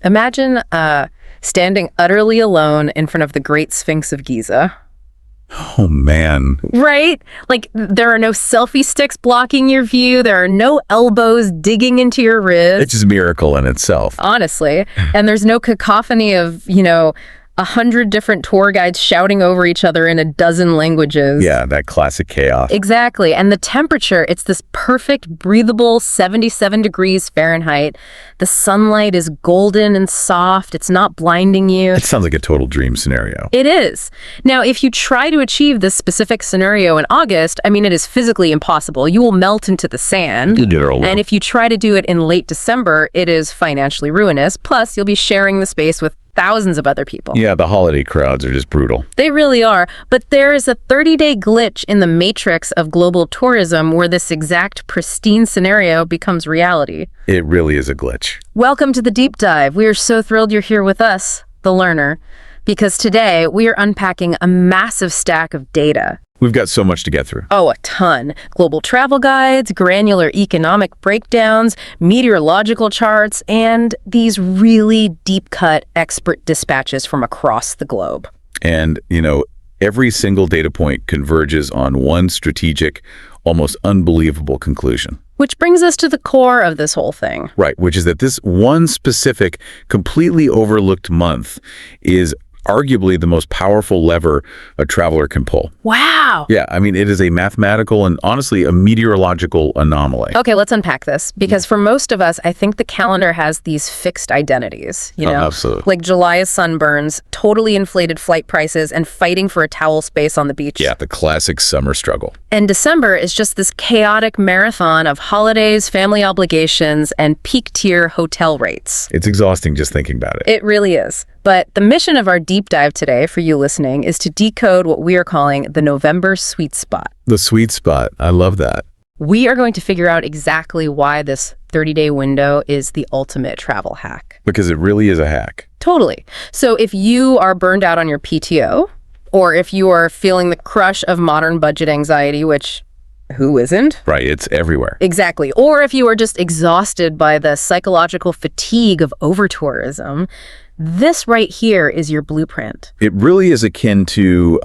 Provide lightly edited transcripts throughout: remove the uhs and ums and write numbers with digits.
Imagine standing utterly alone in front of the Great Sphinx of Giza. Oh, man. Right? Like, there are no selfie sticks blocking your view. There are no elbows digging into your ribs. It's just a miracle in itself. Honestly. And there's no cacophony of, 100 different tour guides shouting over each other in a dozen languages. Yeah, that classic chaos. Exactly. And the temperature, it's this perfect, breathable 77 degrees Fahrenheit. The sunlight is golden and soft. It's not blinding you. It sounds like a total dream scenario. It is. Now, if you try to achieve this specific scenario in August, it is physically impossible. You will melt into the sand. And if you try to do it in late December, it is financially ruinous. Plus, you'll be sharing the space with thousands of other people. Yeah, the holiday crowds are just brutal. They really are. But there is a 30-day glitch in the matrix of global tourism where this exact pristine scenario becomes reality. It really is a glitch. Welcome to the Deep Dive. We are so thrilled you're here with us, The Learner, because today we are unpacking a massive stack of data. We've got so much to get through. Oh, a ton. Global travel guides, granular economic breakdowns, meteorological charts, and these really deep-cut expert dispatches from across the globe. And, every single data point converges on one strategic, almost unbelievable conclusion. Which brings us to the core of this whole thing. Right, which is that this one specific, completely overlooked month is arguably the most powerful lever a traveler can pull. Wow. Yeah, it is a mathematical and honestly a meteorological anomaly. Okay, let's unpack this. Because for most of us, I think the calendar has these fixed identities, Absolutely. Like July is sunburns, totally inflated flight prices, and fighting for a towel space on the beach. Yeah, the classic summer struggle. And December is just this chaotic marathon of holidays, family obligations, and peak-tier hotel rates. It's exhausting just thinking about it. It really is. But the mission of our deep dive today, for you listening, is to decode what we are calling the November sweet spot. The sweet spot. I love that. We are going to figure out exactly why this 30-day window is the ultimate travel hack. Because it really is a hack. Totally. So if you are burned out on your PTO, or if you are feeling the crush of modern budget anxiety, which who isn't? Right, it's everywhere. Exactly. Or if you are just exhausted by the psychological fatigue of over-tourism, this right here is your blueprint. It really is akin to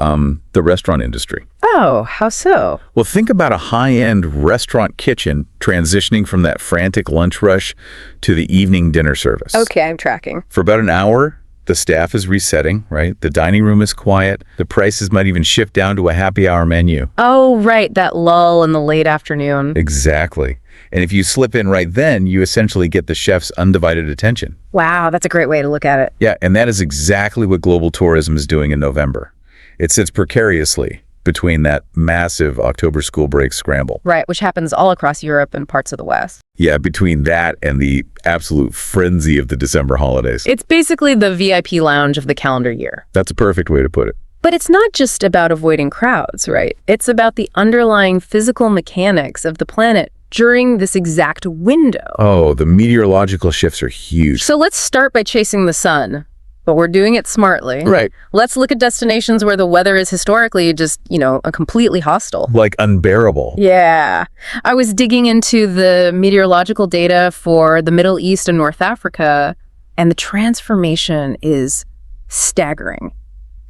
the restaurant industry. Oh, how so? Well, think about a high-end restaurant kitchen transitioning from that frantic lunch rush to the evening dinner service. Okay, I'm tracking. For about an hour, the staff is resetting, right? The dining room is quiet. The prices might even shift down to a happy hour menu. Oh, right, that lull in the late afternoon. Exactly. And if you slip in right then, you essentially get the chef's undivided attention. Wow, that's a great way to look at it. Yeah, and that is exactly what global tourism is doing in November. It sits precariously between that massive October school break scramble. Right, which happens all across Europe and parts of the West. Yeah, between that and the absolute frenzy of the December holidays. It's basically the VIP lounge of the calendar year. That's a perfect way to put it. But it's not just about avoiding crowds, right? It's about the underlying physical mechanics of the planet during this exact window. Oh, the meteorological shifts are huge. So let's start by chasing the sun. But we're doing it smartly. Right. Let's look at destinations where the weather is historically just, a completely hostile. Like unbearable. Yeah. I was digging into the meteorological data for the Middle East and North Africa, and the transformation is staggering.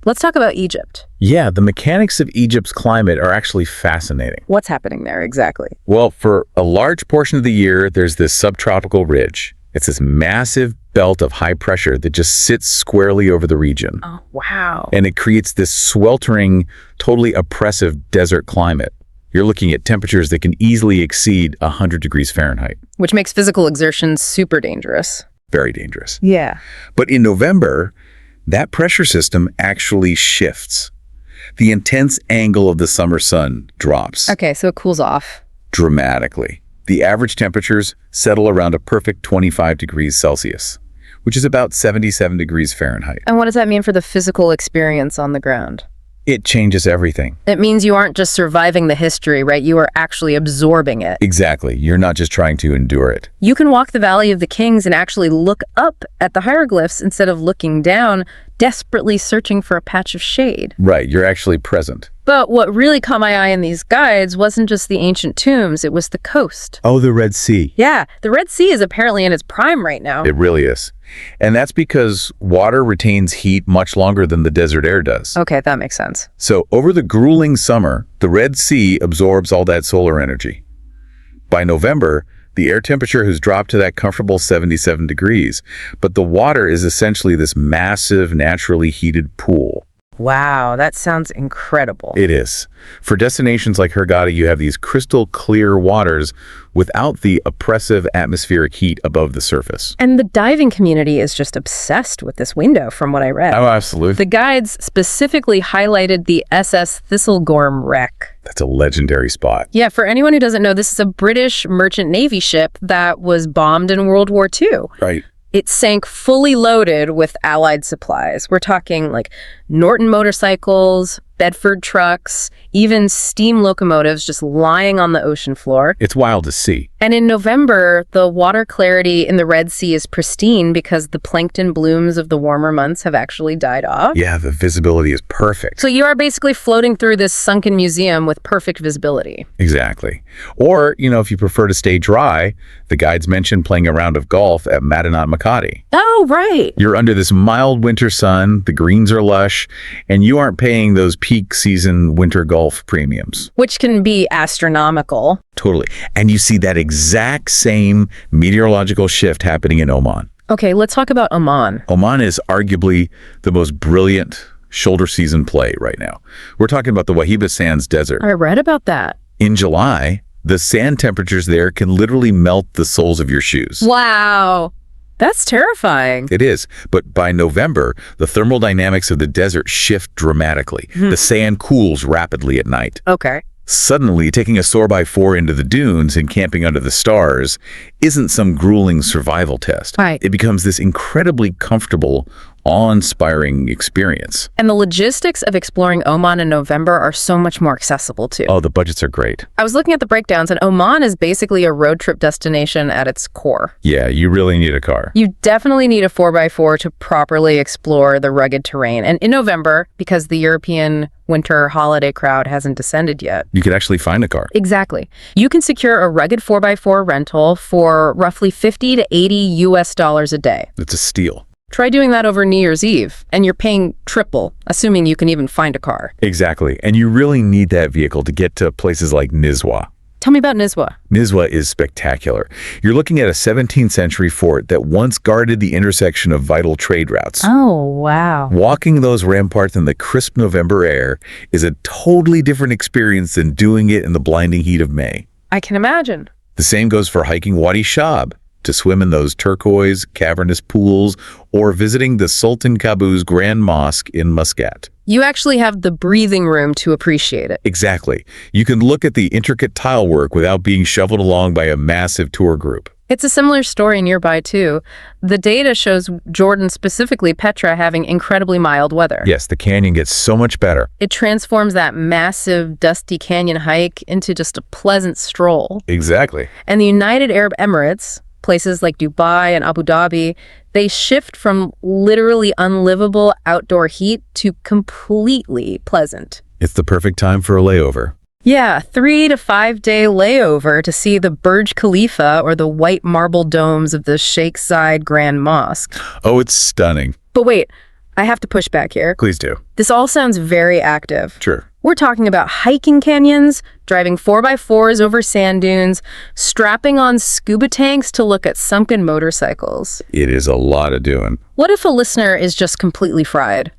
Let's talk about Egypt. Yeah, the mechanics of Egypt's climate are actually fascinating. What's happening there exactly? Well, for a large portion of the year, there's this subtropical ridge. It's this massive belt of high pressure that just sits squarely over the region. Oh, wow. And it creates this sweltering, totally oppressive desert climate. You're looking at temperatures that can easily exceed 100 degrees Fahrenheit. Which makes physical exertion super dangerous. Very dangerous. Yeah. But in November, that pressure system actually shifts. The intense angle of the summer sun drops. Okay, so it cools off. Dramatically. The average temperatures settle around a perfect 25 degrees Celsius, which is about 77 degrees Fahrenheit. And what does that mean for the physical experience on the ground? It changes everything. It means you aren't just surviving the history, right? You are actually absorbing it. Exactly. You're not just trying to endure it. You can walk the Valley of the Kings and actually look up at the hieroglyphs instead of looking down desperately searching for a patch of shade. Right, you're actually present. But what really caught my eye in these guides wasn't just the ancient tombs, it was the coast. Oh, the Red Sea. Yeah, the Red Sea is apparently in its prime right now. It really is. And that's because water retains heat much longer than the desert air does. Okay, that makes sense. So over the grueling summer, the Red Sea absorbs all that solar energy. By November, the air temperature has dropped to that comfortable 77 degrees, but the water is essentially this massive, naturally heated pool. Wow, that sounds incredible. It is. For destinations like Hurghada, you have these crystal clear waters without the oppressive atmospheric heat above the surface. And the diving community is just obsessed with this window, from what I read. Oh, absolutely. The guides specifically highlighted the SS Thistlegorm wreck. That's a legendary spot. Yeah, for anyone who doesn't know, this is a British merchant navy ship that was bombed in World War II. Right. It sank fully loaded with Allied supplies. We're talking like Norton motorcycles, Bedford trucks, even steam locomotives just lying on the ocean floor. It's wild to see. And in November, the water clarity in the Red Sea is pristine because the plankton blooms of the warmer months have actually died off. Yeah, the visibility is perfect. So you are basically floating through this sunken museum with perfect visibility. Exactly. Or, if you prefer to stay dry, the guides mention playing a round of golf at Madinat Makati. Oh, right. You're under this mild winter sun, the greens are lush, and you aren't paying those peak season winter golf premiums. Which can be astronomical. Totally. And you see that exact same meteorological shift happening in Oman. Okay, let's talk about Oman. Oman is arguably the most brilliant shoulder season play right now. We're talking about the Wahiba Sands Desert. I read about that. In July, the sand temperatures there can literally melt the soles of your shoes. Wow. That's terrifying. It is. But by November, the thermal dynamics of the desert shift dramatically. The sand cools rapidly at night. Okay. Suddenly, taking a 4x4 into the dunes and camping under the stars isn't some grueling survival test. Right. It becomes this incredibly comfortable, awe-inspiring experience. And the logistics of exploring Oman in November are so much more accessible too. Oh, the budgets are great. I was looking at the breakdowns, and Oman is basically a road trip destination at its core. Yeah, you really need a car. You definitely need a 4x4 to properly explore the rugged terrain. And in November, because the European winter holiday crowd hasn't descended yet. You could actually find a car. Exactly. You can secure a rugged 4x4 rental for roughly $50 to $80 a day. It's a steal. Try doing that over New Year's Eve, and you're paying triple, assuming you can even find a car. Exactly. And you really need that vehicle to get to places like Nizwa. Tell me about Nizwa. Nizwa is spectacular. You're looking at a 17th century fort that once guarded the intersection of vital trade routes. Oh, wow. Walking those ramparts in the crisp November air is a totally different experience than doing it in the blinding heat of May. I can imagine. The same goes for hiking Wadi Shab, to swim in those turquoise, cavernous pools, or visiting the Sultan Qaboos Grand Mosque in Muscat. You actually have the breathing room to appreciate it. Exactly. You can look at the intricate tile work without being shoveled along by a massive tour group. It's a similar story nearby, too. The data shows Jordan, specifically Petra, having incredibly mild weather. Yes, the canyon gets so much better. It transforms that massive, dusty canyon hike into just a pleasant stroll. Exactly. And the United Arab Emirates, places like Dubai and Abu Dhabi, they shift from literally unlivable outdoor heat to completely pleasant. It's the perfect time for a layover. Yeah, 3 to 5 day layover to see the Burj Khalifa or the white marble domes of the Sheikh Zayed Grand Mosque. Oh, it's stunning. But wait, I have to push back here. Please do. This all sounds very active. Sure. We're talking about hiking canyons, driving 4x4s over sand dunes, strapping on scuba tanks to look at sunken motorcycles. It is a lot of doing. What if a listener is just completely fried?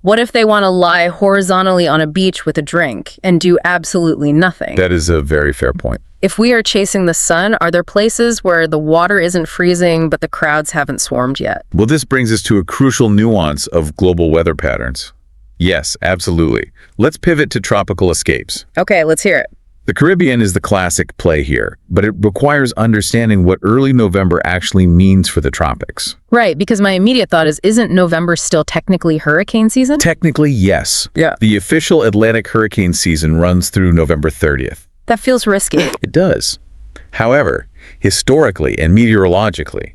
What if they want to lie horizontally on a beach with a drink and do absolutely nothing? That is a very fair point. If we are chasing the sun, are there places where the water isn't freezing but the crowds haven't swarmed yet? Well, this brings us to a crucial nuance of global weather patterns. Yes, absolutely. Let's pivot to tropical escapes. Okay, let's hear it. The Caribbean is the classic play here, but it requires understanding what early November actually means for the tropics. Right, because my immediate thought is, isn't November still technically hurricane season? Technically, yes. Yeah. The official Atlantic hurricane season runs through November 30th. That feels risky. It does. However, historically and meteorologically,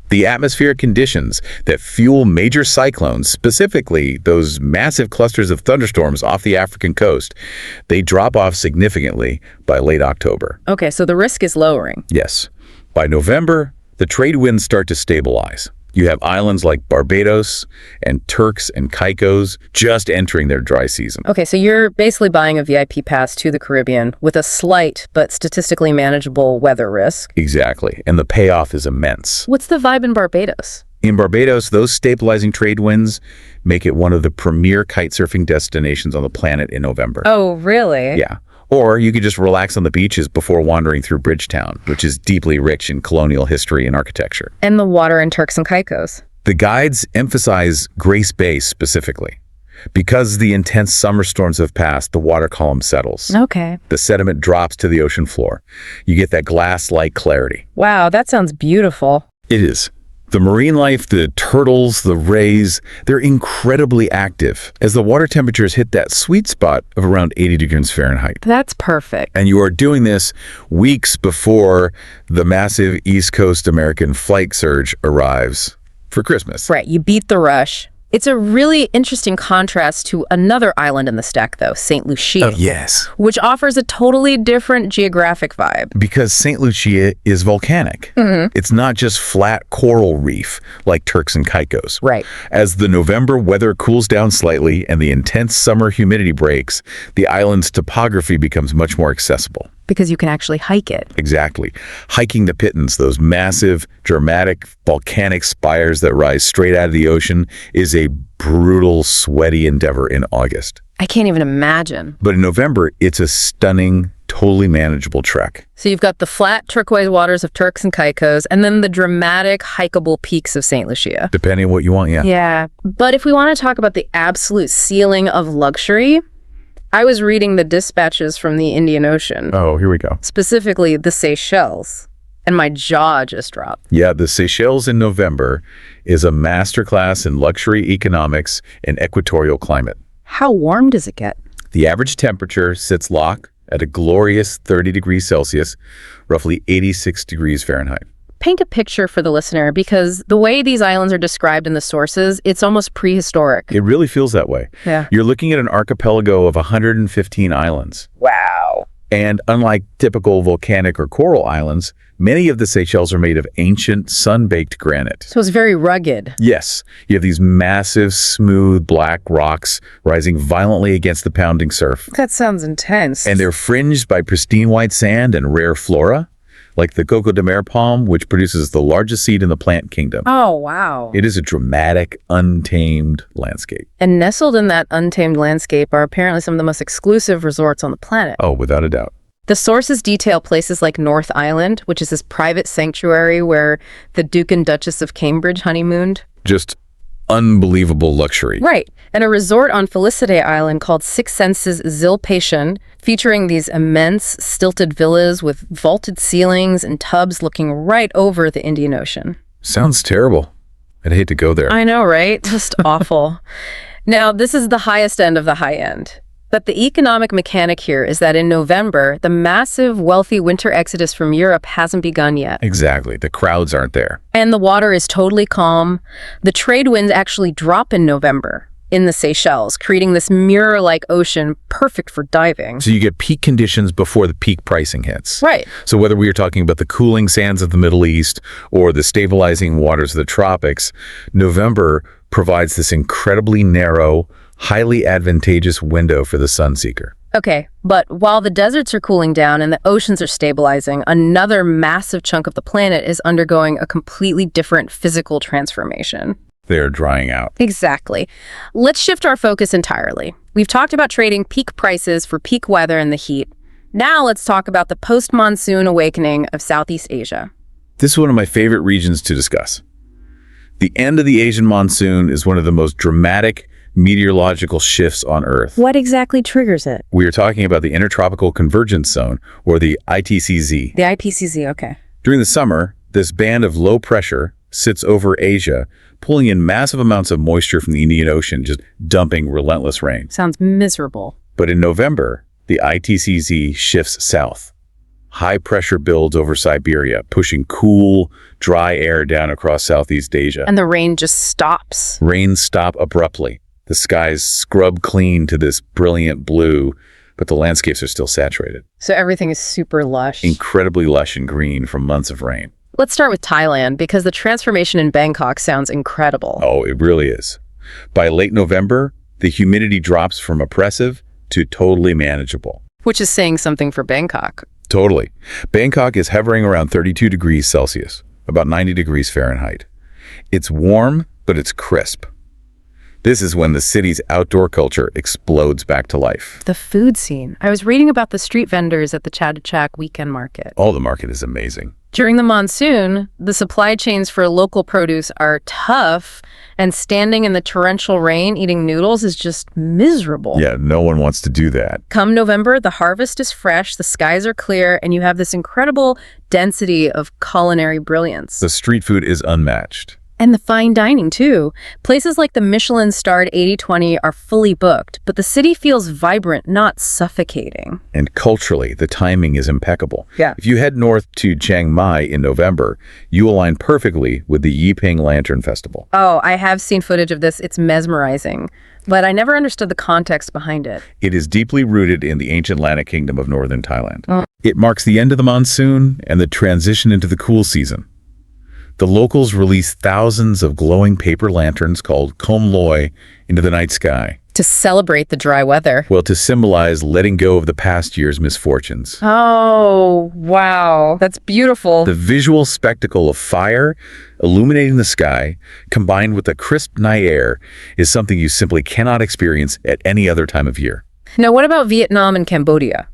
The atmospheric conditions that fuel major cyclones, specifically those massive clusters of thunderstorms off the African coast, they drop off significantly by late October. Okay, so the risk is lowering. Yes. By November, the trade winds start to stabilize. You have islands like Barbados and Turks and Caicos just entering their dry season. Okay, so you're basically buying a VIP pass to the Caribbean with a slight but statistically manageable weather risk. Exactly, and the payoff is immense. What's the vibe in Barbados? In Barbados, those stabilizing trade winds make it one of the premier kite surfing destinations on the planet in November. Oh, really? Yeah. Or you could just relax on the beaches before wandering through Bridgetown, which is deeply rich in colonial history and architecture. And the water in Turks and Caicos. The guides emphasize Grace Bay specifically. Because the intense summer storms have passed, the water column settles. Okay. The sediment drops to the ocean floor. You get that glass-like clarity. Wow, that sounds beautiful. It is. The marine life, the turtles, the rays, they're incredibly active as the water temperatures hit that sweet spot of around 80 degrees Fahrenheit. That's perfect. And you are doing this weeks before the massive East Coast American flight surge arrives for Christmas. Right, you beat the rush. It's a really interesting contrast to another island in the stack, though, St. Lucia. Oh, yes. Which offers a totally different geographic vibe. Because St. Lucia is volcanic. It's not just flat coral reef like Turks and Caicos. Right. As the November weather cools down slightly and the intense summer humidity breaks, the island's topography becomes much more accessible. Because you can actually hike it. Exactly. Hiking the Pittons, those massive, dramatic, volcanic spires that rise straight out of the ocean, is a brutal, sweaty endeavor in August. I can't even imagine. But in November, it's a stunning, totally manageable trek. So you've got the flat turquoise waters of Turks and Caicos, and then the dramatic, hikeable peaks of St. Lucia. Depending on what you want, yeah. Yeah. But if we want to talk about the absolute ceiling of luxury, I was reading the dispatches from the Indian Ocean. Oh, here we go. Specifically the Seychelles, and my jaw just dropped. Yeah, the Seychelles in November is a masterclass in luxury economics and equatorial climate. How warm does it get? The average temperature sits locked at a glorious 30 degrees Celsius, roughly 86 degrees Fahrenheit. Paint a picture for the listener, because the way these islands are described in the sources, it's almost prehistoric. It really feels that way. Yeah. You're looking at an archipelago of 115 islands. Wow. And unlike typical volcanic or coral islands, many of the Seychelles are made of ancient, sun-baked granite. So it's very rugged. Yes, you have these massive, smooth, black rocks rising violently against the pounding surf. That sounds intense. And they're fringed by pristine white sand and rare flora, like the coco de mer palm, which produces the largest seed in the plant kingdom. Oh, wow. It is a dramatic, untamed landscape. And nestled in that untamed landscape are apparently some of the most exclusive resorts on the planet. Oh, without a doubt. The sources detail places like North Island, which is this private sanctuary where the Duke and Duchess of Cambridge honeymooned. Just unbelievable luxury. Right. And a resort on Felicite Island called Six Senses Zilpation, featuring these immense stilted villas with vaulted ceilings and tubs looking right over the Indian Ocean. Sounds terrible. I'd hate to go there. I know, right? Just awful. Now, this is the highest end of the high end. But the economic mechanic here is that in November, the massive, wealthy winter exodus from Europe hasn't begun yet. Exactly. The crowds aren't there. And the water is totally calm. The trade winds actually drop in November in the Seychelles, creating this mirror-like ocean perfect for diving. So you get peak conditions before the peak pricing hits. Right. So whether we are talking about the cooling sands of the Middle East or the stabilizing waters of the tropics, November provides this incredibly narrow, highly advantageous window for the sunseeker. Okay, but while the deserts are cooling down and the oceans are stabilizing, another massive chunk of the planet is undergoing a completely different physical transformation. They're drying out. Exactly. Let's shift our focus entirely. We've talked about trading peak prices for peak weather and the heat. Now let's talk about the post-monsoon awakening of Southeast Asia. This is one of my favorite regions to discuss. The end of the Asian monsoon is one of the most dramatic meteorological shifts on Earth. What exactly triggers it? We are talking about the Intertropical Convergence Zone, or the ITCZ. The IPCZ, okay. During the summer, this band of low pressure sits over Asia, pulling in massive amounts of moisture from the Indian Ocean, just dumping relentless rain. Sounds miserable. But in November, the ITCZ shifts south. High pressure builds over Siberia, pushing cool, dry air down across Southeast Asia. And the rain just stops. Rains stop abruptly. The skies scrub clean to this brilliant blue, but the landscapes are still saturated. So everything is super lush. Incredibly lush and green from months of rain. Let's start with Thailand, because the transformation in Bangkok sounds incredible. Oh, it really is. By late November, the humidity drops from oppressive to totally manageable. Which is saying something for Bangkok. Totally. Bangkok is hovering around 32 degrees Celsius, about 90 degrees Fahrenheit. It's warm, but it's crisp. This is when the city's outdoor culture explodes back to life. The food scene. I was reading about the street vendors at the Chatuchak weekend market. Oh, the market is amazing. During the monsoon, the supply chains for local produce are tough, and standing in the torrential rain eating noodles is just miserable. Yeah, no one wants to do that. Come November, the harvest is fresh, the skies are clear, and you have this incredible density of culinary brilliance. The street food is unmatched. And the fine dining, too. Places like the Michelin-starred 80/20 are fully booked, but the city feels vibrant, not suffocating. And culturally, the timing is impeccable. Yeah. If you head north to Chiang Mai in November, you align perfectly with the Yiping Lantern Festival. Oh, I have seen footage of this. It's mesmerizing. But I never understood the context behind it. It is deeply rooted in the ancient Lanna Kingdom of northern Thailand. It marks the end of the monsoon and the transition into the cool season. The locals release thousands of glowing paper lanterns called Kom Loi into the night sky. To celebrate the dry weather. Well, to symbolize letting go of the past year's misfortunes. Oh, wow. That's beautiful. The visual spectacle of fire illuminating the sky, combined with the crisp night air, is something you simply cannot experience at any other time of year. Now, what about Vietnam and Cambodia?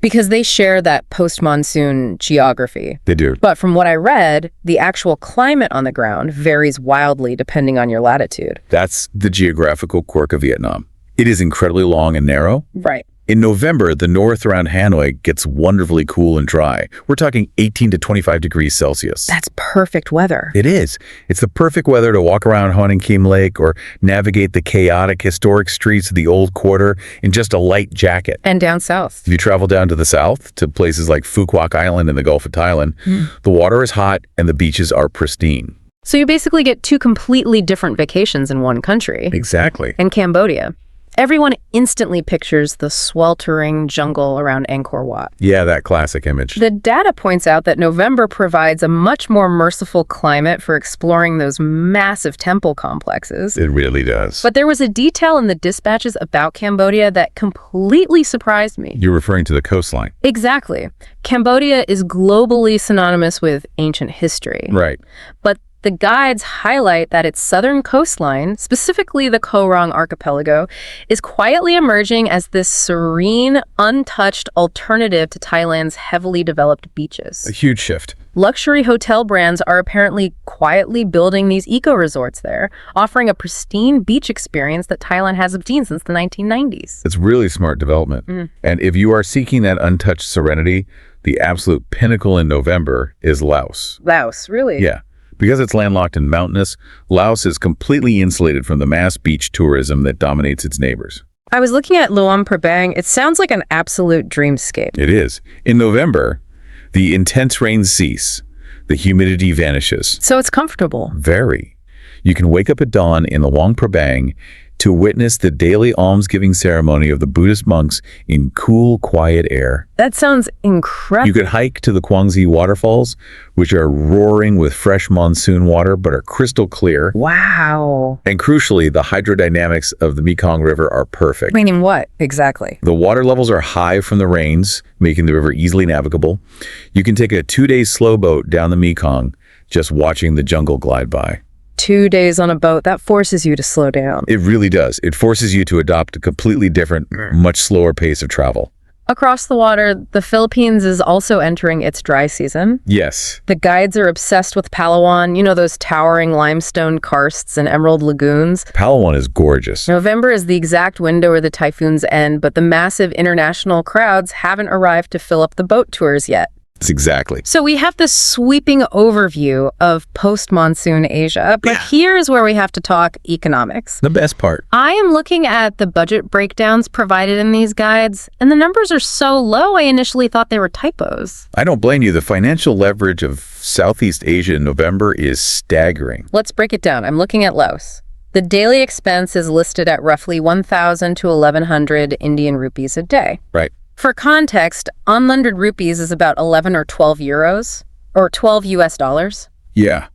Because they share that post-monsoon geography. They do. But from what I read, the actual climate on the ground varies wildly depending on your latitude. That's the geographical quirk of Vietnam. It is incredibly long and narrow. Right. In November, the north around Hanoi gets wonderfully cool and dry. We're talking 18 to 25 degrees Celsius. That's perfect weather. It is. It's the perfect weather to walk around Hoang Kim Lake or navigate the chaotic historic streets of the Old Quarter in just a light jacket. And down south. If you travel down to the south, to places like Phu Quoc Island in the Gulf of Thailand, the water is hot and the beaches are pristine. So you basically get two completely different vacations in one country. Exactly. In Cambodia. Everyone instantly pictures the sweltering jungle around Angkor Wat. Yeah, that classic image. The data points out that November provides a much more merciful climate for exploring those massive temple complexes. It really does. But there was a detail in the dispatches about Cambodia that completely surprised me. You're referring to the coastline. Exactly. Cambodia is globally synonymous with ancient history. Right. But the guides highlight that its southern coastline, specifically the Koh Rong archipelago, is quietly emerging as this serene, untouched alternative to Thailand's heavily developed beaches. A huge shift. Luxury hotel brands are apparently quietly building these eco-resorts there, offering a pristine beach experience that Thailand hasn't seen since the 1990s. It's really smart development. And if you are seeking that untouched serenity, the absolute pinnacle in November is Laos. Laos, really? Yeah. Because it's landlocked and mountainous, Laos is completely insulated from the mass beach tourism that dominates its neighbors. I was looking at Luang Prabang. It sounds like an absolute dreamscape. It is. In November, the intense rains cease. The humidity vanishes. So it's comfortable. Very. You can wake up at dawn in Luang Prabang to witness the daily almsgiving ceremony of the Buddhist monks in cool, quiet air. That sounds incredible. You could hike to the Kwangzi waterfalls, which are roaring with fresh monsoon water but are crystal clear. Wow. And crucially, the hydrodynamics of the Mekong River are perfect. Meaning what, exactly? The water levels are high from the rains, making the river easily navigable. You can take a 2-day slow boat down the Mekong, just watching the jungle glide by. 2 days on a boat, that forces you to slow down. It really does. It forces you to adopt a completely different, much slower pace of travel. Across the water, the Philippines is also entering its dry season. Yes. The guides are obsessed with Palawan, you know, those towering limestone karsts and emerald lagoons. Palawan is gorgeous. November is the exact window where the typhoons end, but the massive international crowds haven't arrived to fill up the boat tours yet. That's exactly. So we have this sweeping overview of post-monsoon Asia, but here's where we have to talk economics. The best part. I am looking at the budget breakdowns provided in these guides, and the numbers are so low I initially thought they were typos. I don't blame you. The financial leverage of Southeast Asia in November is staggering. Let's break it down. I'm looking at Laos. The daily expense is listed at roughly 1,000 to 1,100 Indian rupees a day. Right. For context, unlended rupees is about 11 or 12 euros, or 12 US dollars. Yeah.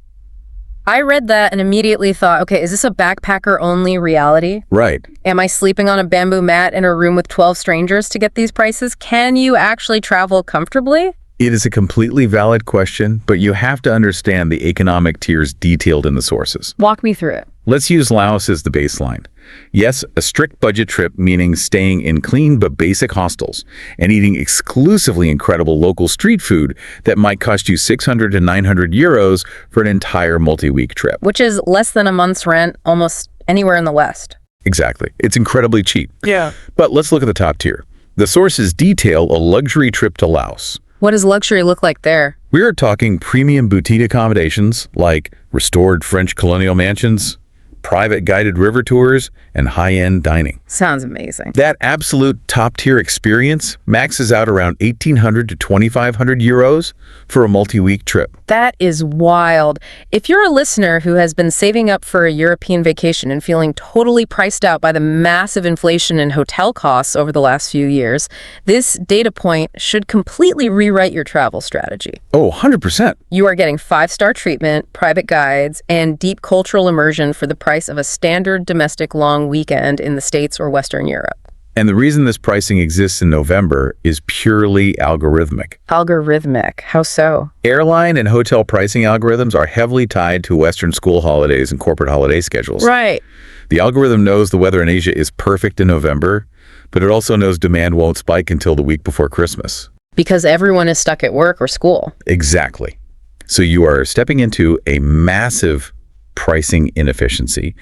I read that and immediately thought, okay, is this a backpacker-only reality? Right. Am I sleeping on a bamboo mat in a room with 12 strangers to get these prices? Can you actually travel comfortably? It is a completely valid question, but you have to understand the economic tiers detailed in the sources. Walk me through it. Let's use Laos as the baseline. Yes, a strict budget trip meaning staying in clean but basic hostels and eating exclusively incredible local street food that might cost you 600 to 900 euros for an entire multi-week trip. Which is less than a month's rent almost anywhere in the West. Exactly. It's incredibly cheap. Yeah. But let's look at the top tier. The sources detail a luxury trip to Laos. What does luxury look like there? We are talking premium boutique accommodations like restored French colonial mansions, private guided river tours, and high-end dining. Sounds amazing. That absolute top-tier experience maxes out around 1,800 to 2,500 euros for a multi-week trip. That is wild. If you're a listener who has been saving up for a European vacation and feeling totally priced out by the massive inflation in hotel costs over the last few years, this data point should completely rewrite your travel strategy. Oh, 100%. You are getting 5-star treatment, private guides, and deep cultural immersion for the price of a standard domestic long weekend in the States or Western Europe. And the reason this pricing exists in November is purely algorithmic. Algorithmic? How so? Airline and hotel pricing algorithms are heavily tied to Western school holidays and corporate holiday schedules. Right. The algorithm knows the weather in Asia is perfect in November, but it also knows demand won't spike until the week before Christmas. Because everyone is stuck at work or school. Exactly. So you are stepping into a massive pricing inefficiency.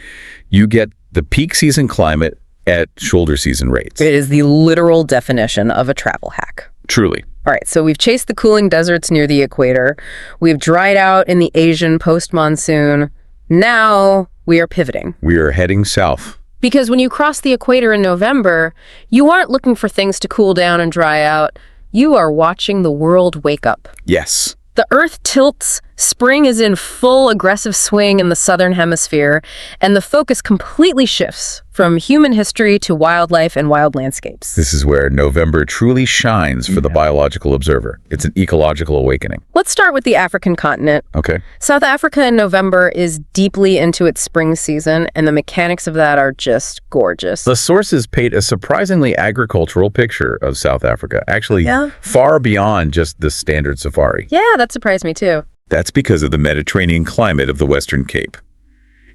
You get the peak season climate at shoulder season rates. It is the literal definition of a travel hack. Truly. All right, so we've chased the cooling deserts near the equator. We've dried out in the Asian post-monsoon. Now we are pivoting. We are heading south. Because when you cross the equator in November, you aren't looking for things to cool down and dry out. You are watching the world wake up. Yes. The Earth tilts, spring is in full aggressive swing in the southern hemisphere, and the focus completely shifts from human history to wildlife and wild landscapes. This is where November truly shines for the biological observer. It's an ecological awakening. Let's start with the African continent. Okay. South Africa in November is deeply into its spring season, and the mechanics of that are just gorgeous. The sources paint a surprisingly agricultural picture of South Africa, actually far beyond just the standard safari. Yeah, that surprised me too. That's because of the Mediterranean climate of the Western Cape.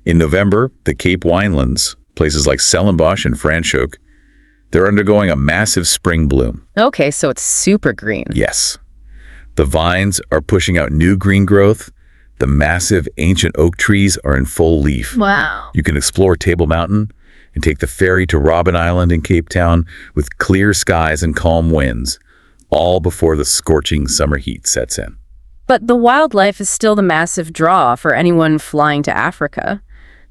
In November, the Cape winelands, places like Stellenbosch and Franschhoek, they're undergoing a massive spring bloom. Okay, so it's super green. Yes. The vines are pushing out new green growth. The massive ancient oak trees are in full leaf. Wow. You can explore Table Mountain and take the ferry to Robben Island in Cape Town with clear skies and calm winds, all before the scorching summer heat sets in. But the wildlife is still the massive draw for anyone flying to Africa.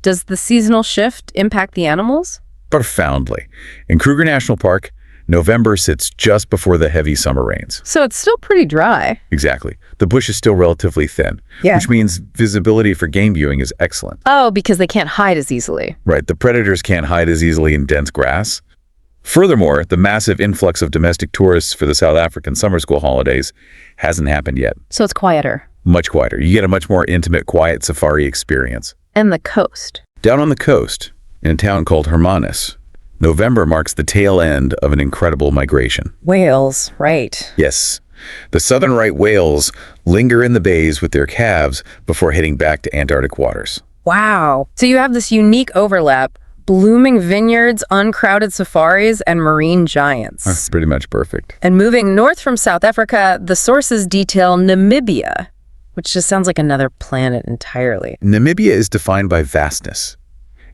Does the seasonal shift impact the animals? Profoundly. In Kruger National Park, November sits just before the heavy summer rains. So it's still pretty dry. Exactly. The bush is still relatively thin, which means visibility for game viewing is excellent. Oh, because they can't hide as easily. Right. The predators can't hide as easily in dense grass. Furthermore, the massive influx of domestic tourists for the South African summer school holidays hasn't happened yet. So it's quieter. Much quieter. You get a much more intimate, quiet safari experience. And the coast. Down on the coast, in a town called Hermanus, November marks the tail end of an incredible migration. Whales, right. Yes. The southern right whales linger in the bays with their calves before heading back to Antarctic waters. Wow. So you have this unique overlap. Blooming vineyards, uncrowded safaris, and marine giants. That's pretty much perfect. And moving north from South Africa, the sources detail Namibia, which just sounds like another planet entirely. Namibia is defined by vastness.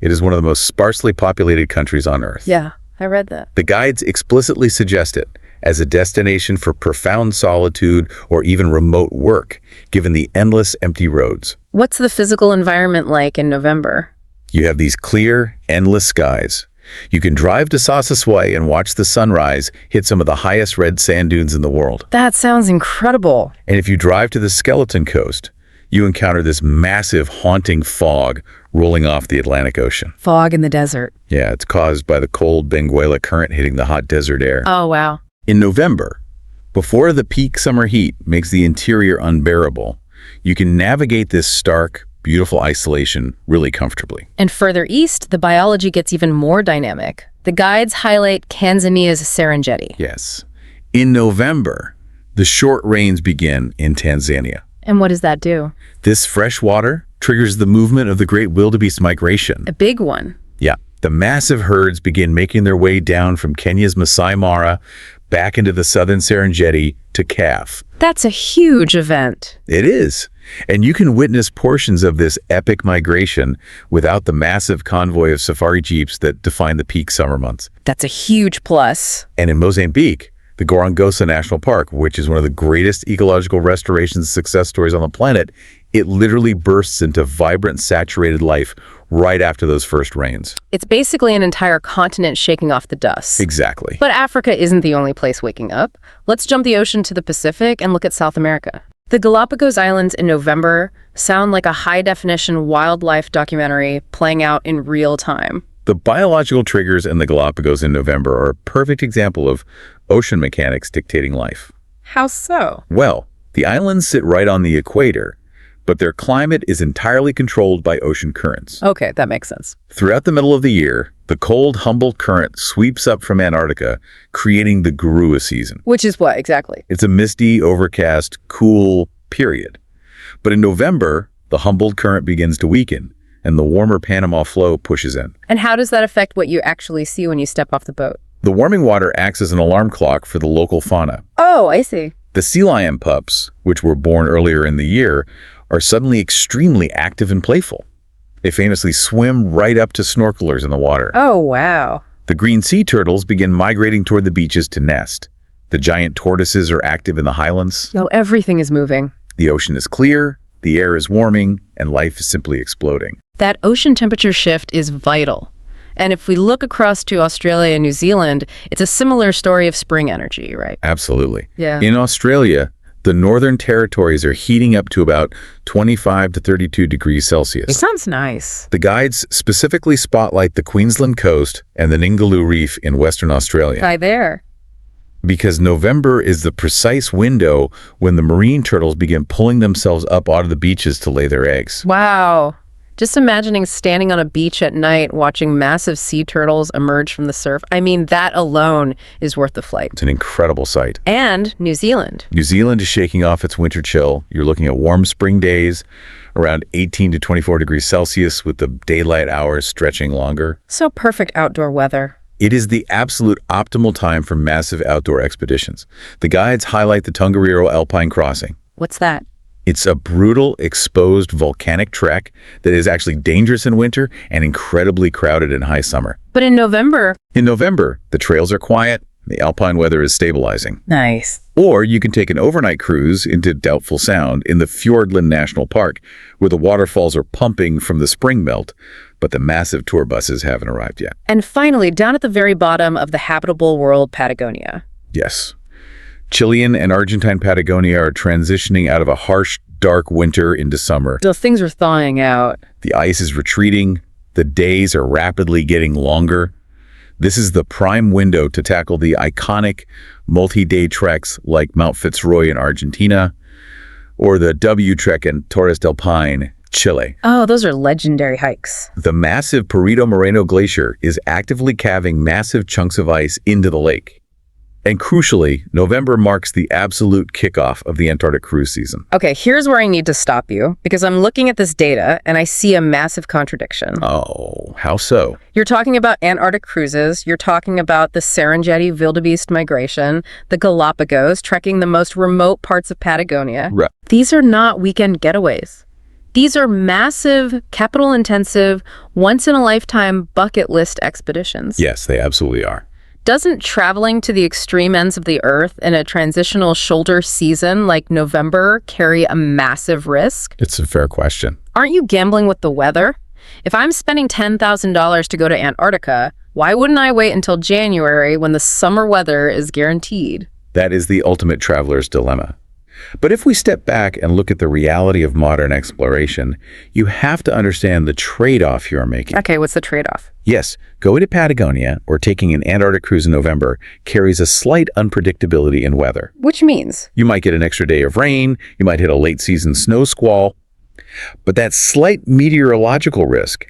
It is one of the most sparsely populated countries on Earth. Yeah, I read that. The guides explicitly suggest it, as a destination for profound solitude or even remote work, given the endless empty roads. What's the physical environment like in November? You have these clear, endless skies. You can drive to Sasasuai and watch the sunrise hit some of the highest red sand dunes in the world. That sounds incredible. And if you drive to the Skeleton Coast, you encounter this massive, haunting fog rolling off the Atlantic Ocean. Fog in the desert. Yeah, it's caused by the cold Benguela current hitting the hot desert air. Oh, wow. In November, before the peak summer heat makes the interior unbearable, you can navigate this stark, beautiful isolation really comfortably. And further east, the biology gets even more dynamic. The guides highlight Tanzania's Serengeti. Yes. In November, the short rains begin in Tanzania. And what does that do? This fresh water triggers the movement of the great wildebeest migration. A big one. Yeah. The massive herds begin making their way down from Kenya's Masai Mara back into the southern Serengeti to Kaf. That's a huge event. It is. And you can witness portions of this epic migration without the massive convoy of safari jeeps that define the peak summer months. That's a huge plus. And in Mozambique, the Gorongosa National Park, which is one of the greatest ecological restoration success stories on the planet, it literally bursts into vibrant, saturated life right after those first rains. It's basically an entire continent shaking off the dust. Exactly. But Africa isn't the only place waking up. Let's jump the ocean to the Pacific and look at South America. The Galapagos Islands in November sound like a high-definition wildlife documentary playing out in real time. The biological triggers in the Galapagos in November are a perfect example of ocean mechanics dictating life. How so? Well, the islands sit right on the equator, but their climate is entirely controlled by ocean currents. Okay, that makes sense. Throughout the middle of the year, the cold Humboldt Current sweeps up from Antarctica, creating the Garua season. Which is what, exactly? It's a misty, overcast, cool period. But in November, the Humboldt Current begins to weaken, and the warmer Panama flow pushes in. And how does that affect what you actually see when you step off the boat? The warming water acts as an alarm clock for the local fauna. Oh, I see. The sea lion pups, which were born earlier in the year, are suddenly extremely active and playful. They famously swim right up to snorkelers in the water. Oh, wow. The green sea turtles begin migrating toward the beaches to nest. The giant tortoises are active in the highlands. Yo, everything is moving. The ocean is clear, the air is warming, and life is simply exploding. That ocean temperature shift is vital. And if we look across to Australia and New Zealand, it's a similar story of spring energy, right? Absolutely. Yeah. In Australia, the northern territories are heating up to about 25 to 32 degrees Celsius. It sounds nice. The guides specifically spotlight the Queensland coast and the Ningaloo Reef in Western Australia. Hi there. Because November is the precise window when the marine turtles begin pulling themselves up out of the beaches to lay their eggs. Wow. Just imagining standing on a beach at night watching massive sea turtles emerge from the surf. I mean, that alone is worth the flight. It's an incredible sight. And New Zealand. New Zealand is shaking off its winter chill. You're looking at warm spring days, around 18 to 24 degrees Celsius, with the daylight hours stretching longer. So perfect outdoor weather. It is the absolute optimal time for massive outdoor expeditions. The guides highlight the Tongariro Alpine Crossing. What's that? It's a brutal, exposed volcanic trek that is actually dangerous in winter and incredibly crowded in high summer. But in November... In November, the trails are quiet, the alpine weather is stabilizing. Nice. Or you can take an overnight cruise into Doubtful Sound in the Fjordland National Park, where the waterfalls are pumping from the spring melt, but the massive tour buses haven't arrived yet. And finally, down at the very bottom of the habitable world, Patagonia. Yes. Chilean and Argentine Patagonia are transitioning out of a harsh, dark winter into summer. So things are thawing out. The ice is retreating. The days are rapidly getting longer. This is the prime window to tackle the iconic multi-day treks like Mount Fitzroy in Argentina or the W Trek in Torres del Paine, Chile. Oh, those are legendary hikes. The massive Perito Moreno Glacier is actively calving massive chunks of ice into the lake. And crucially, November marks the absolute kickoff of the Antarctic cruise season. Okay, here's where I need to stop you, because I'm looking at this data and I see a massive contradiction. Oh, how so? You're talking about Antarctic cruises, you're talking about the Serengeti wildebeest migration, the Galapagos, trekking the most remote parts of Patagonia. Right. These are not weekend getaways. These are massive, capital-intensive, once-in-a-lifetime bucket list expeditions. Yes, they absolutely are. Doesn't traveling to the extreme ends of the Earth in a transitional shoulder season like November carry a massive risk? It's a fair question. Aren't you gambling with the weather? If I'm spending $10,000 to go to Antarctica, why wouldn't I wait until January when the summer weather is guaranteed? That is the ultimate traveler's dilemma. But if we step back and look at the reality of modern exploration, you have to understand the trade-off you're making. Okay, what's the trade-off? Yes, going to Patagonia or taking an Antarctic cruise in November carries a slight unpredictability in weather. Which means? You might get an extra day of rain, you might hit a late-season snow squall, but that slight meteorological risk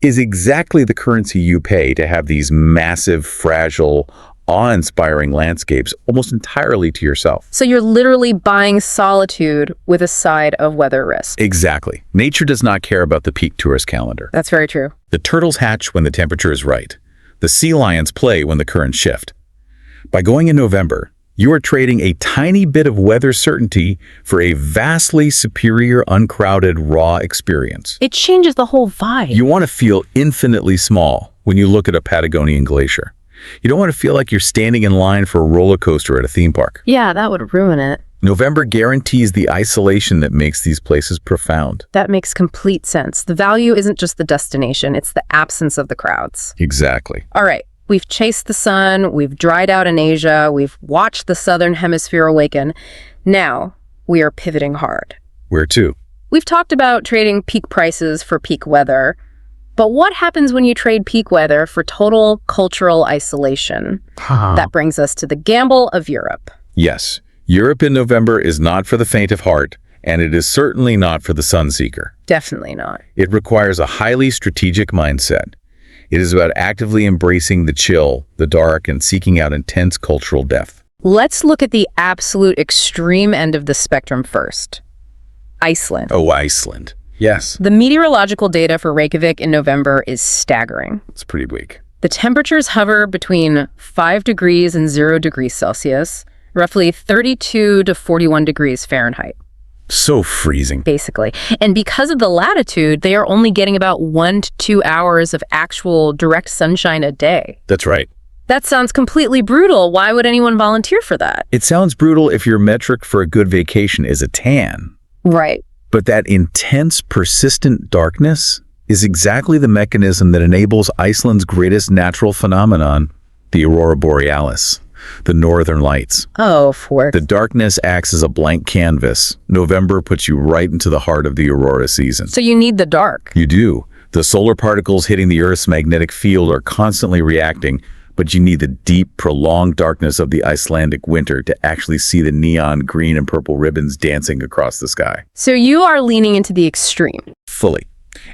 is exactly the currency you pay to have these massive, fragile, awe-inspiring landscapes almost entirely to yourself. So you're literally buying solitude with a side of weather risk. Exactly. Nature does not care about the peak tourist calendar. That's very true. The turtles hatch when the temperature is right. The sea lions play when the currents shift. By going in November, you are trading a tiny bit of weather certainty for a vastly superior, uncrowded, raw experience. It changes the whole vibe. You want to feel infinitely small when you look at a Patagonian glacier. You don't want to feel like you're standing in line for a roller coaster at a theme park. Yeah, that would ruin it. November guarantees the isolation that makes these places profound. That makes complete sense. The value isn't just the destination, it's the absence of the crowds. Exactly. All right, we've chased the sun, we've dried out in Asia, we've watched the southern hemisphere awaken. Now, we are pivoting hard. Where to? We've talked about trading peak prices for peak weather. But what happens when you trade peak weather for total cultural isolation? That brings us to the gamble of Europe. Yes, Europe in November is not for the faint of heart, and it is certainly not for the sun seeker. Definitely not. It requires a highly strategic mindset. It is about actively embracing the chill, the dark, and seeking out intense cultural depth. Let's look at the absolute extreme end of the spectrum first. Iceland. Oh, Iceland. Yes. The meteorological data for Reykjavik in November is staggering. It's pretty bleak. The temperatures hover between 5 degrees and 0 degrees Celsius, roughly 32 to 41 degrees Fahrenheit. So freezing. Basically. And because of the latitude, they are only getting about 1 to 2 hours of actual direct sunshine a day. That's right. That sounds completely brutal. Why would anyone volunteer for that? It sounds brutal if your metric for a good vacation is a tan. Right. But that intense, persistent darkness is exactly the mechanism that enables Iceland's greatest natural phenomenon, the aurora borealis, the northern lights. Oh, for The darkness acts as a blank canvas. November puts you right into the heart of the aurora season. So you need the dark. You do. The solar particles hitting the Earth's magnetic field are constantly reacting, but you need the deep, prolonged darkness of the Icelandic winter to actually see the neon green and purple ribbons dancing across the sky. So you are leaning into the extreme. Fully.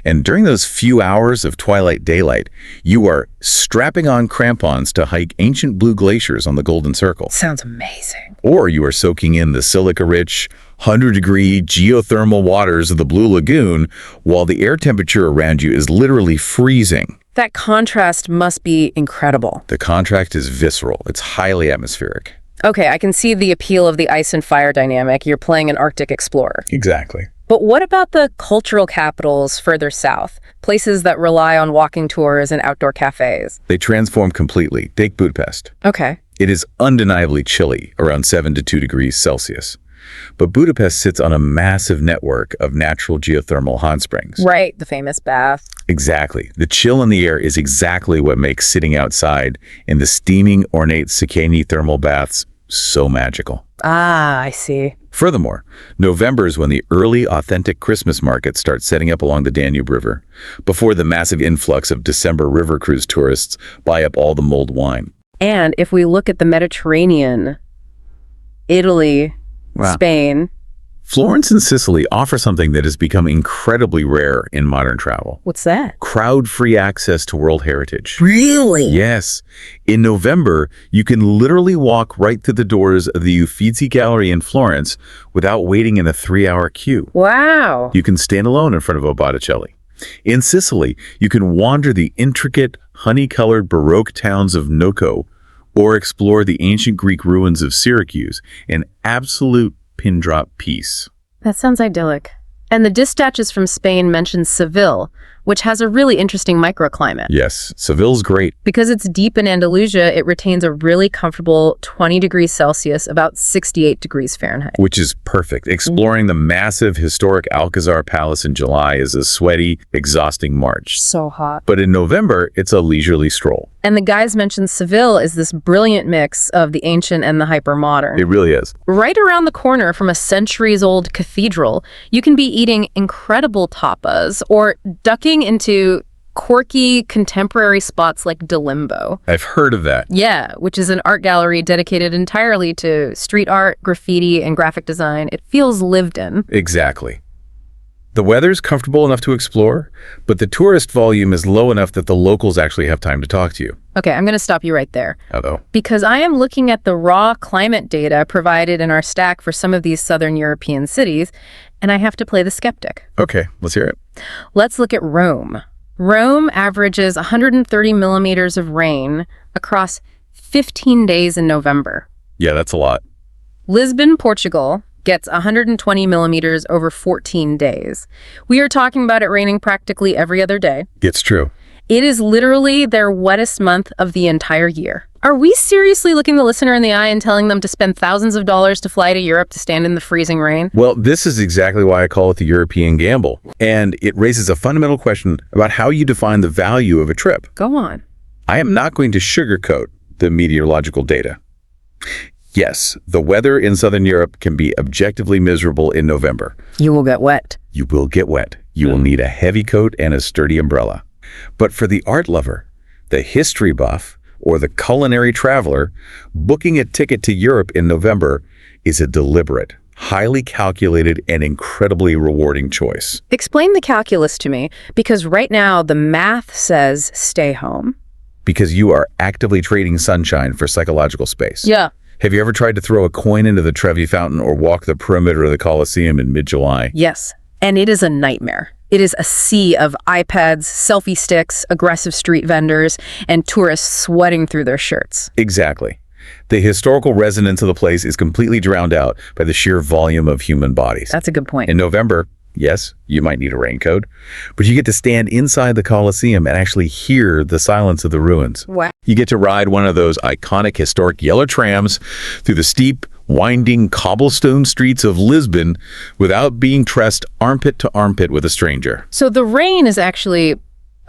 And during those few hours of twilight daylight, you are strapping on crampons to hike ancient blue glaciers on the Golden Circle. Sounds amazing. Or you are soaking in the silica-rich, 100-degree geothermal waters of the Blue Lagoon while the air temperature around you is literally freezing. That contrast must be incredible. The contrast is visceral. It's highly atmospheric. Okay, I can see the appeal of the ice and fire dynamic. You're playing an Arctic explorer. Exactly. But what about the cultural capitals further south? Places that rely on walking tours and outdoor cafes. They transform completely. Take Budapest. Okay. It is undeniably chilly, around 7 to 2 degrees Celsius. But Budapest sits on a massive network of natural geothermal hot springs. Right, the famous bath. Exactly. The chill in the air is exactly what makes sitting outside in the steaming, ornate Székely thermal baths so magical. Ah, I see. Furthermore, November is when the early, authentic Christmas markets start setting up along the Danube River, before the massive influx of December river cruise tourists buy up all the mulled wine. And if we look at the Mediterranean, Italy, Spain. Florence and Sicily offer something that has become incredibly rare in modern travel. What's that? Crowd-free access to World Heritage. Really? Yes. In November, you can literally walk right through the doors of the Uffizi Gallery in Florence without waiting in a 3-hour queue. Wow. You can stand alone in front of a Botticelli. In Sicily, you can wander the intricate, honey-colored Baroque towns of Noco or explore the ancient Greek ruins of Syracuse in absolute pin-drop peace. That sounds idyllic. And the dispatches from Spain mention Seville, which has a really interesting microclimate. Yes, Seville's great. Because it's deep in Andalusia, it retains a really comfortable 20 degrees Celsius, about 68 degrees Fahrenheit. Which is perfect. Exploring the massive historic Alcazar Palace in July is a sweaty, exhausting march. So hot. But in November, it's a leisurely stroll. And the guys mentioned Seville is this brilliant mix of the ancient and the hyper-modern. It really is. Right around the corner from a centuries-old cathedral, you can be eating incredible tapas or ducking into quirky contemporary spots like De Limbo. I've heard of that. Yeah, which is an art gallery dedicated entirely to street art, graffiti, and graphic design. It feels lived in. Exactly. The weather's comfortable enough to explore, but the tourist volume is low enough that the locals actually have time to talk to you. Okay, I'm going to stop you right there. Although, Because I am looking at the raw climate data provided in our stack for some of these southern European cities, and I have to play the skeptic. okay, let's hear it. Let's look at Rome. Rome averages 130 millimeters of rain across 15 days in November. Yeah, that's a lot. Lisbon, Portugal, gets 120 millimeters over 14 days. We are talking about it raining practically every other day. It's true. It is literally their wettest month of the entire year. Are we seriously looking the listener in the eye and telling them to spend thousands of dollars to fly to Europe to stand in the freezing rain? Well, this is exactly why I call it the European gamble. And it raises a fundamental question about how you define the value of a trip. Go on. I am not going to sugarcoat the meteorological data. Yes, the weather in Southern Europe can be objectively miserable in November. You will get wet. You will get wet. You will need a heavy coat and a sturdy umbrella. But for the art lover, the history buff, or the culinary traveler, booking a ticket to Europe in November is a deliberate, highly calculated, and incredibly rewarding choice. Explain the calculus to me, because right now the math says stay home. Because you are actively trading sunshine for psychological space. Yeah. Have you ever tried to throw a coin into the Trevi Fountain or walk the perimeter of the Colosseum in mid-July? Yes. And it is a nightmare. It is a sea of iPads, selfie sticks, aggressive street vendors, and tourists sweating through their shirts. Exactly. The historical resonance of the place is completely drowned out by the sheer volume of human bodies. That's a good point. In November, yes, you might need a raincoat, but you get to stand inside the Colosseum and actually hear the silence of the ruins. Wow. You get to ride one of those iconic historic yellow trams through the steep, winding cobblestone streets of Lisbon without being pressed armpit to armpit with a stranger. So the rain is actually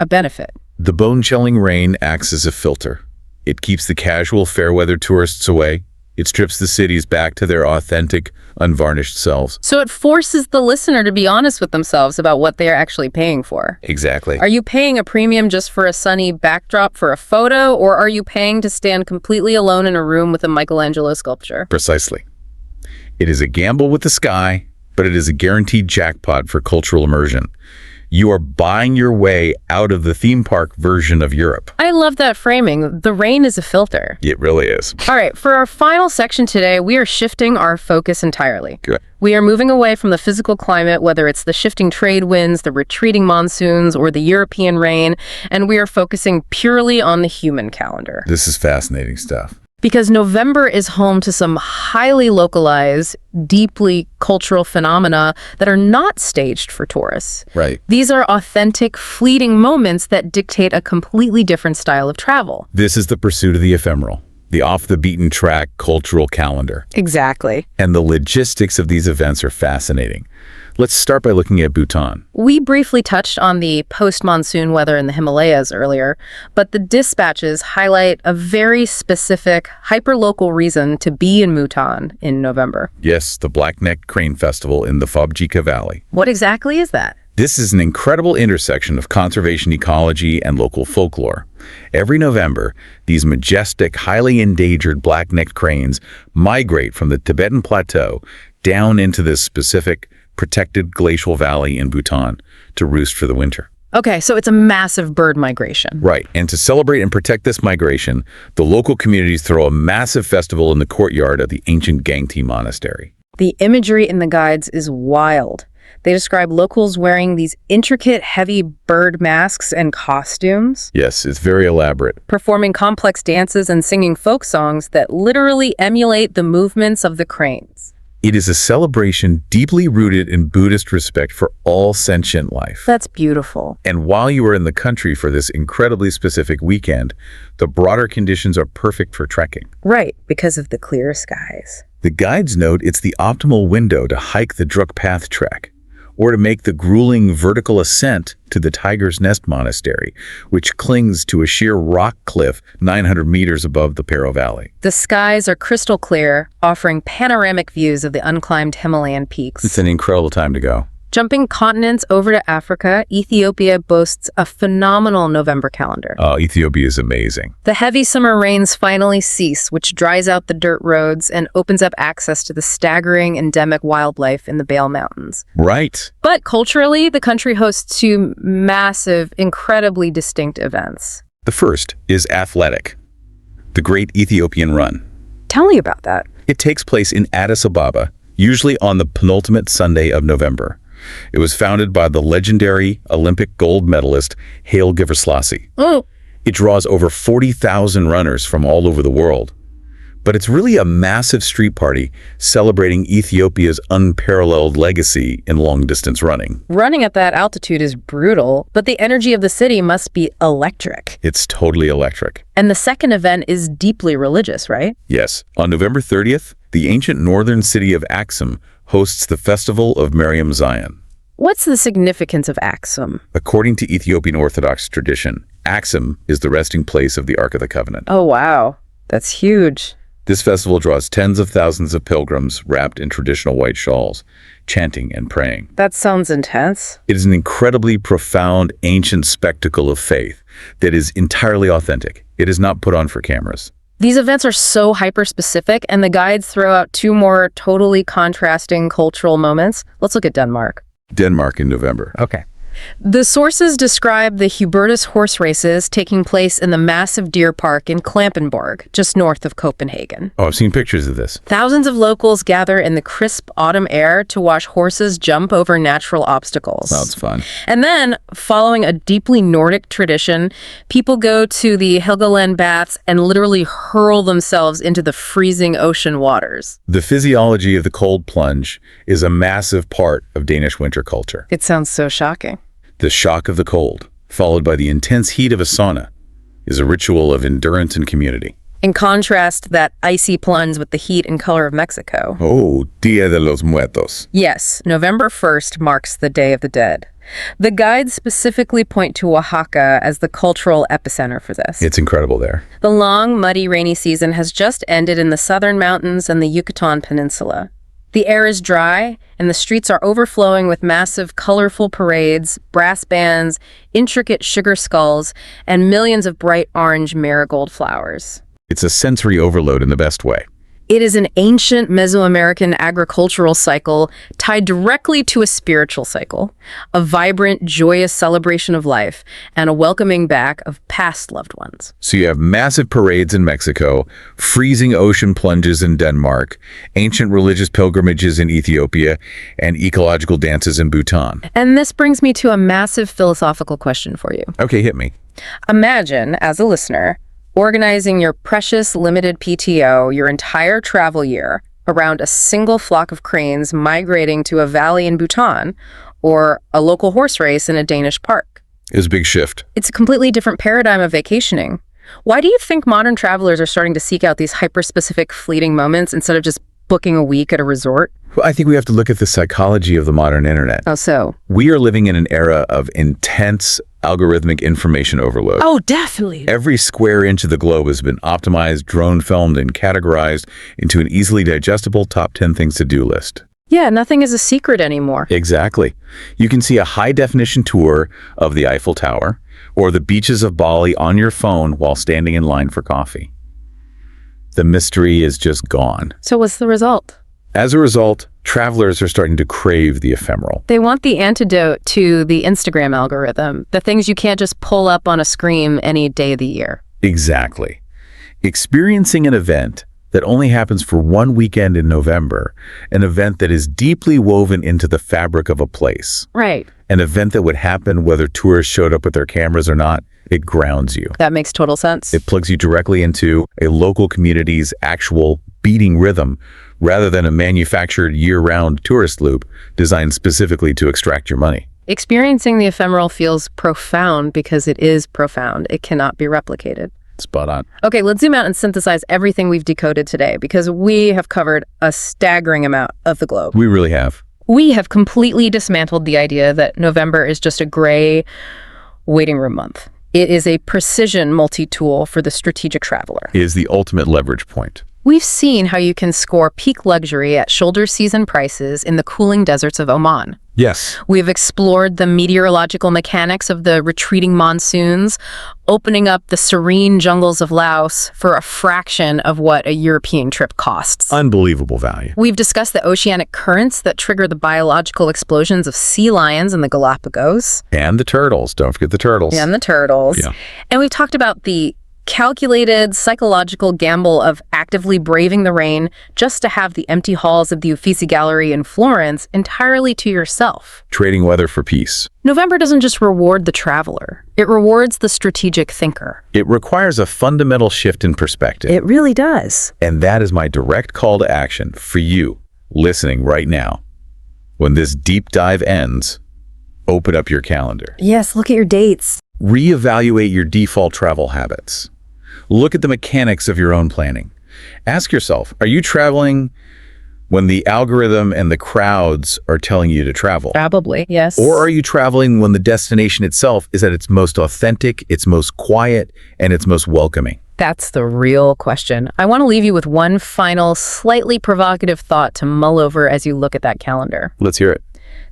a benefit. The bone-chilling rain acts as a filter. It keeps the casual fair-weather tourists away. It strips the cities back to their authentic, unvarnished selves. So it forces the listener to be honest with themselves about what they are actually paying for. Exactly. Are you paying a premium just for a sunny backdrop for a photo, or are you paying to stand completely alone in a room with a Michelangelo sculpture? Precisely. It is a gamble with the sky, but it is a guaranteed jackpot for cultural immersion. You are buying your way out of the theme park version of Europe. I love that framing. The rain is a filter. It really is. All right, for our final section today, we are shifting our focus entirely. Good. We are moving away from the physical climate, whether it's the shifting trade winds, the retreating monsoons, or the European rain, and we are focusing purely on the human calendar. This is fascinating stuff. Because November is home to some highly localized, deeply cultural phenomena that are not staged for tourists. Right. These are authentic, fleeting moments that dictate a completely different style of travel. This is the pursuit of the ephemeral, the off-the-beaten-track cultural calendar. Exactly. And the logistics of these events are fascinating. Let's start by looking at Bhutan. We briefly touched on the post-monsoon weather in the Himalayas earlier, but the dispatches highlight a very specific, hyper-local reason to be in Bhutan in November. Yes, the Black-necked Crane Festival in the Phobjika Valley. What exactly is that? This is an incredible intersection of conservation ecology and local folklore. Every November, these majestic, highly endangered black-necked cranes migrate from the Tibetan Plateau down into this specific, protected glacial valley in Bhutan to roost for the winter. Okay, so it's a massive bird migration. Right, and to celebrate and protect this migration, the local communities throw a massive festival in the courtyard of the ancient Gangti Monastery. The imagery in the guides is wild. They describe locals wearing these intricate, heavy bird masks and costumes, Yes, it's very elaborate. performing complex dances and singing folk songs that literally emulate the movements of the cranes. It is a celebration deeply rooted in Buddhist respect for all sentient life. That's beautiful. And while you are in the country for this incredibly specific weekend, the broader conditions are perfect for trekking. Right, because of the clear skies. The guides note it's the optimal window to hike the Druk Path trek, or to make the grueling vertical ascent to the Tiger's Nest Monastery, which clings to a sheer rock cliff 900 meters above the Paro Valley. The skies are crystal clear, offering panoramic views of the unclimbed Himalayan peaks. It's an incredible time to go. Jumping continents over to Africa, Ethiopia boasts a phenomenal November calendar. Oh, Ethiopia is amazing. The heavy summer rains finally cease, which dries out the dirt roads and opens up access to the staggering endemic wildlife in the Bale Mountains. Right. But culturally, the country hosts two massive, incredibly distinct events. The first is athletic, the Great Ethiopian Run. Tell me about that. It takes place in Addis Ababa, usually on the penultimate Sunday of November. It was founded by the legendary Olympic gold medalist Haile Gebrselassie. Oh. It draws over 40,000 runners from all over the world. But it's really a massive street party celebrating Ethiopia's unparalleled legacy in long-distance running. Running at that altitude is brutal, but the energy of the city must be electric. It's totally electric. And the second event is deeply religious, right? Yes. On November 30th, the ancient northern city of Axum hosts the Festival of Mariam Zion. What's the significance of Axum? According to Ethiopian Orthodox tradition, Axum is the resting place of the Ark of the Covenant. Oh, wow. That's huge. This festival draws tens of thousands of pilgrims wrapped in traditional white shawls, chanting and praying. That sounds intense. It is an incredibly profound, ancient spectacle of faith that is entirely authentic. It is not put on for cameras. These events are so hyper-specific, and the guides throw out two more totally contrasting cultural moments. Let's look at Denmark. Denmark in November. Okay. The sources describe the Hubertus horse races taking place in the massive deer park in Klampenborg, just north of Copenhagen. Oh, I've seen pictures of this. Thousands of locals gather in the crisp autumn air to watch horses jump over natural obstacles. Sounds fun. And then, following a deeply Nordic tradition, people go to the Helgeland baths and literally hurl themselves into the freezing ocean waters. The physiology of the cold plunge is a massive part of Danish winter culture. It sounds so shocking. The shock of the cold, followed by the intense heat of a sauna, is a ritual of endurance and community. In contrast, that icy plunge with the heat and color of Mexico. Oh, Dia de los Muertos. Yes, November 1st marks the Day of the Dead. The guides specifically point to Oaxaca as the cultural epicenter for this. It's incredible there. The long, muddy, rainy season has just ended in the southern mountains and the Yucatan Peninsula. The air is dry, and the streets are overflowing with massive, colorful parades, brass bands, intricate sugar skulls, and millions of bright orange marigold flowers. It's a sensory overload in the best way. It is an ancient Mesoamerican agricultural cycle tied directly to a spiritual cycle, a vibrant, joyous celebration of life, and a welcoming back of past loved ones. So you have massive parades in Mexico, freezing ocean plunges in Denmark, ancient religious pilgrimages in Ethiopia, and ecological dances in Bhutan. And this brings me to a massive philosophical question for you. Okay, hit me. Imagine, as a listener, organizing your precious limited PTO, your entire travel year, around a single flock of cranes migrating to a valley in Bhutan or a local horse race in a Danish park. It was a big shift. It's a completely different paradigm of vacationing. Why do you think modern travelers are starting to seek out these hyper-specific fleeting moments instead of just booking a week at a resort? Well, I think we have to look at the psychology of the modern internet. Oh, so? We are living in an era of intense algorithmic information overload. Oh, definitely. Every square inch of the globe has been optimized, drone filmed, and categorized into an easily digestible top 10 things to do list. Yeah, nothing is a secret anymore. Exactly. You can see a high-definition tour of the Eiffel Tower or the beaches of Bali on your phone while standing in line for coffee. The mystery is just gone. So what's the result? As a result, travelers are starting to crave the ephemeral. They want the antidote to the Instagram algorithm, the things you can't just pull up on a screen any day of the year. Exactly. Experiencing an event that only happens for one weekend in November, an event that is deeply woven into the fabric of a place. Right. An event that would happen whether tourists showed up with their cameras or not, it grounds you. That makes total sense. It plugs you directly into a local community's actual beating rhythm rather than a manufactured year-round tourist loop designed specifically to extract your money. Experiencing the ephemeral feels profound because it is profound. It cannot be replicated. Spot on. Okay, let's zoom out and synthesize everything we've decoded today because we have covered a staggering amount of the globe. We really have. We have completely dismantled the idea that November is just a gray waiting room month. It is a precision multi-tool for the strategic traveler. It is the ultimate leverage point. We've seen how you can score peak luxury at shoulder season prices in the cooling deserts of Oman. Yes. We've explored the meteorological mechanics of the retreating monsoons, opening up the serene jungles of Laos for a fraction of what a European trip costs. Unbelievable value. We've discussed the oceanic currents that trigger the biological explosions of sea lions in the Galapagos. And the turtles. Don't forget the turtles. And the turtles. Yeah. And we've talked about the calculated psychological gamble of actively braving the rain just to have the empty halls of the Uffizi Gallery in Florence entirely to yourself. Trading weather for peace. November doesn't just reward the traveler. It rewards the strategic thinker. It requires a fundamental shift in perspective. It really does. And that is my direct call to action for you listening right now. When this deep dive ends, open up your calendar. Yes, look at your dates. Reevaluate your default travel habits. Look at the mechanics of your own planning. Ask yourself, are you traveling when the algorithm and the crowds are telling you to travel? Probably, yes. Or are you traveling when the destination itself is at its most authentic, its most quiet, and its most welcoming? That's the real question. I want to leave you with one final, slightly provocative thought to mull over as you look at that calendar. Let's hear it.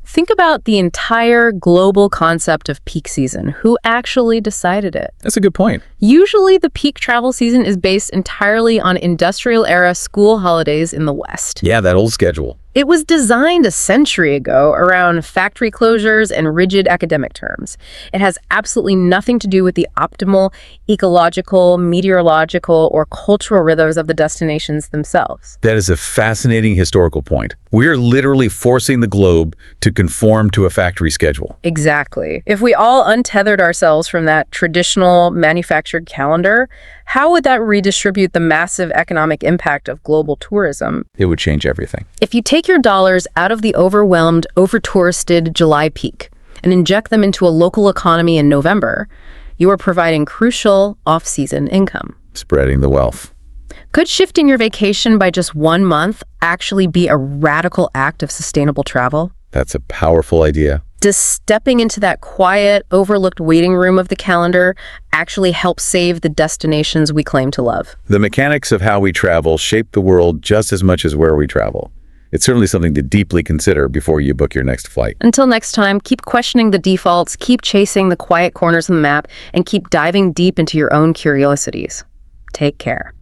Think about the entire global concept of peak season. Who actually decided it? That's a good point. Usually, the peak travel season is based entirely on industrial-era school holidays in the West. Yeah, that old schedule. It was designed a century ago around factory closures and rigid academic terms. It has absolutely nothing to do with the optimal ecological, meteorological, or cultural rhythms of the destinations themselves. That is a fascinating historical point. We're literally forcing the globe to conform to a factory schedule. Exactly. If we all untethered ourselves from that traditional manufactured calendar, how would that redistribute the massive economic impact of global tourism? It would change everything. If you take your dollars out of the overwhelmed, over-touristed July peak and inject them into a local economy in November, you are providing crucial off-season income. Spreading the wealth. Could shifting your vacation by just 1 month actually be a radical act of sustainable travel? That's a powerful idea. Does stepping into that quiet, overlooked waiting room of the calendar actually help save the destinations we claim to love? The mechanics of how we travel shape the world just as much as where we travel. It's certainly something to deeply consider before you book your next flight. Until next time, keep questioning the defaults, keep chasing the quiet corners of the map, and keep diving deep into your own curiosities. Take care.